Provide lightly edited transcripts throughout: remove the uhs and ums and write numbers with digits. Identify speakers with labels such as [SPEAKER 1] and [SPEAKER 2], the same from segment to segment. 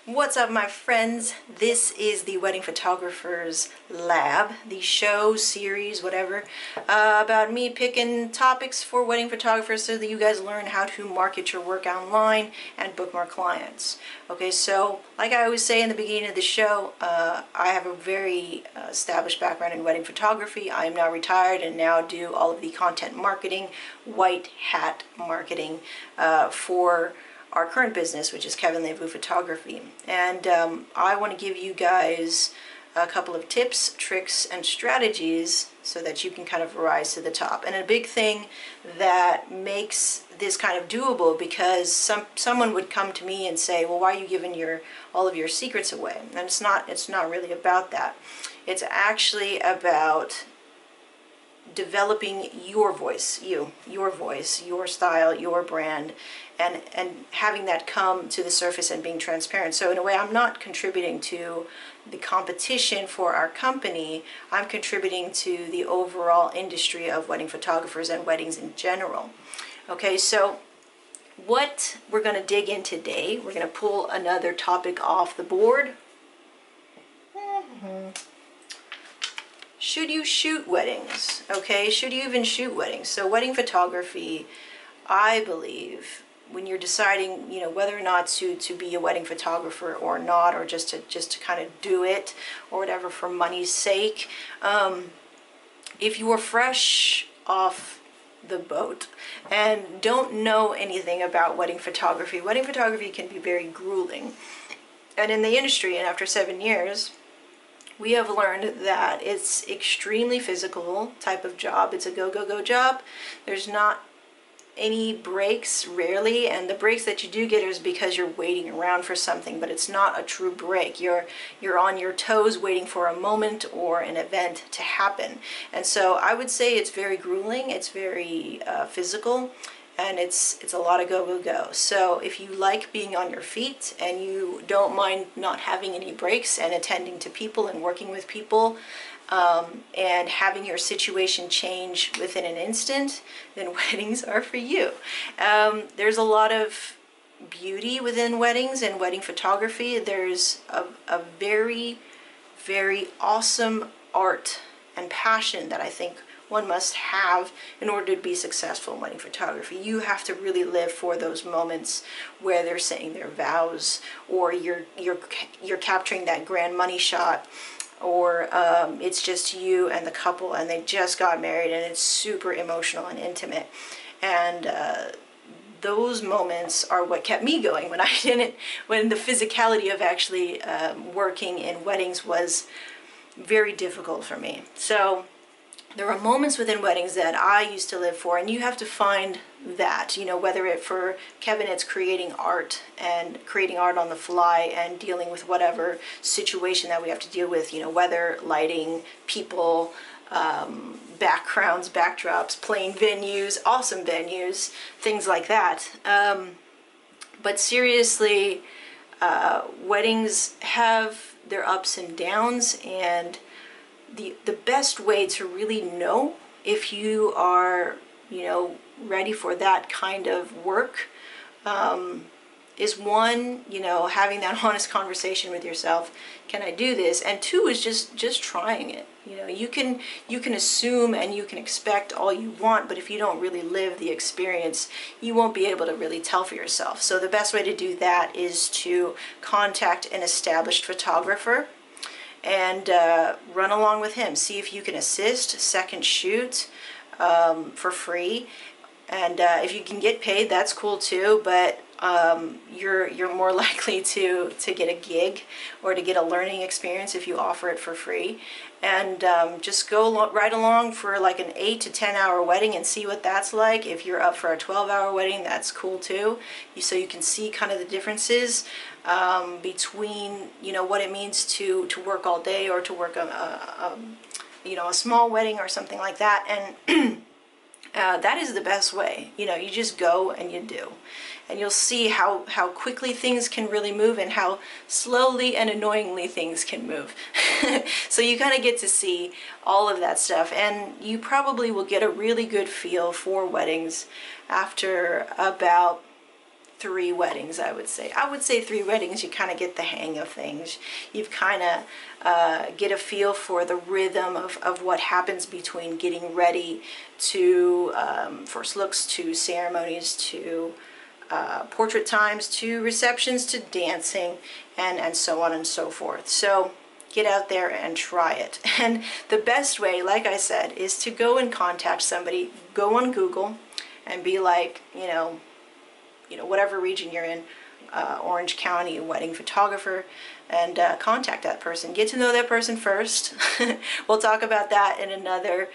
[SPEAKER 1] What's up, my friends? This is the Wedding Photographer's Lab, the show, series, whatever, about me picking topics for wedding photographers so that you guys learn how to market your work online and book more clients. Okay, so like I always say in the beginning of the show, I have a very established background in wedding photography. I am now retired and now do all of the content marketing, white hat marketing for our current business, which is Kevin Levu Photography. And I want to give you guys a couple of tips, tricks, and strategies so that you can kind of rise to the top. And a big thing that makes this kind of doable, because someone would come to me and say, well, why are you giving all of your secrets away? And it's not really about that. It's actually about developing your voice, your voice, your style, your brand, and having that come to the surface and being transparent. So in a way, I'm not contributing to the competition for our company. I'm contributing to the overall industry of wedding photographers and weddings in general. Okay, so what we're going to dig in today, we're going to pull another topic off the board. Should you shoot weddings? Okay, should you even shoot weddings? So wedding photography, I believe, when you're deciding, whether or not to be a wedding photographer or not, or just to kind of do it or whatever for money's sake, if you are fresh off the boat and don't know anything about wedding photography can be very grueling. And in the industry, and after 7 years, we have learned that it's extremely physical type of job. It's a go job. There's not any breaks, rarely, and the breaks that you do get is because you're waiting around for something, but it's not a true break. You're on your toes waiting for a moment or an event to happen. And so I would say it's very grueling, it's very physical, and it's a lot of go. So if you like being on your feet and you don't mind not having any breaks and attending to people and working with people, and having your situation change within an instant, then weddings are for you. There's a lot of beauty within weddings and wedding photography. There's a very, very awesome art and passion that I think one must have in order to be successful in wedding photography. You have to really live for those moments where they're saying their vows, or you're capturing that grand money shot, or it's just you and the couple and they just got married and it's super emotional and intimate. And those moments are what kept me going when the physicality of actually working in weddings was very difficult for me. So there are moments within weddings that I used to live for, and you have to find that, whether for Kevin it's creating art on the fly and dealing with whatever situation that we have to deal with, weather, lighting, people, backgrounds, backdrops, playing venues, awesome venues, things like that. But seriously, weddings have their ups and downs, and the best way to really know if you are, ready for that kind of work is one, having that honest conversation with yourself. Can I do this? And two is just trying it. You can assume and you can expect all you want, but if you don't really live the experience, you won't be able to really tell for yourself. So the best way to do that is to contact an established photographer and run along with him. See if you can assist, second shoot for free. And if you can get paid, that's cool too, but you're more likely to get a gig or to get a learning experience if you offer it for free. And just go right along for like an 8 to 10 hour wedding and see what that's like. If you're up for a 12-hour wedding, that's cool too. So you can see kind of the differences between, what it means to work all day or to work a small wedding or something like that. And that is the best way. You just go and you do. And you'll see how quickly things can really move and how slowly and annoyingly things can move. So you kind of get to see all of that stuff. And you probably will get a really good feel for weddings after about 3 weddings, I would say. I would say 3 weddings, you kind of get the hang of things. You've kind of get a feel for the rhythm of what happens between getting ready to first looks, to ceremonies, to portrait times, to receptions, to dancing, and so on and so forth. So get out there and try it. And the best way, like I said, is to go and contact somebody. Go on Google and be like, whatever region you're in, Orange County wedding photographer, and contact that person. Get to know that person first. We'll talk about that in another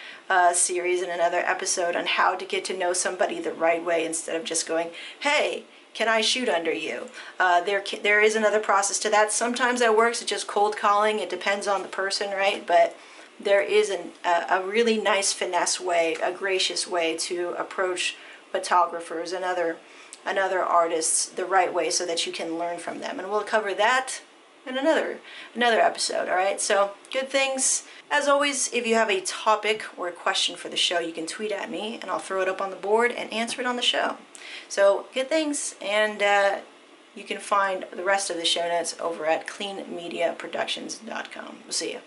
[SPEAKER 1] series, in another episode, on how to get to know somebody the right way instead of just going, hey, can I shoot under you? There is another process to that. Sometimes that works. It's just cold calling. It depends on the person, right? But there is a really nice finesse way, a gracious way to approach photographers and other artists the right way so that you can learn from them. And we'll cover that in another episode. All right, so good things. As always, if you have a topic or a question for the show, you can tweet at me and I'll throw it up on the board and answer it on the show. So good things, and you can find the rest of the show notes over at cleanmediaproductions.com. We'll see you.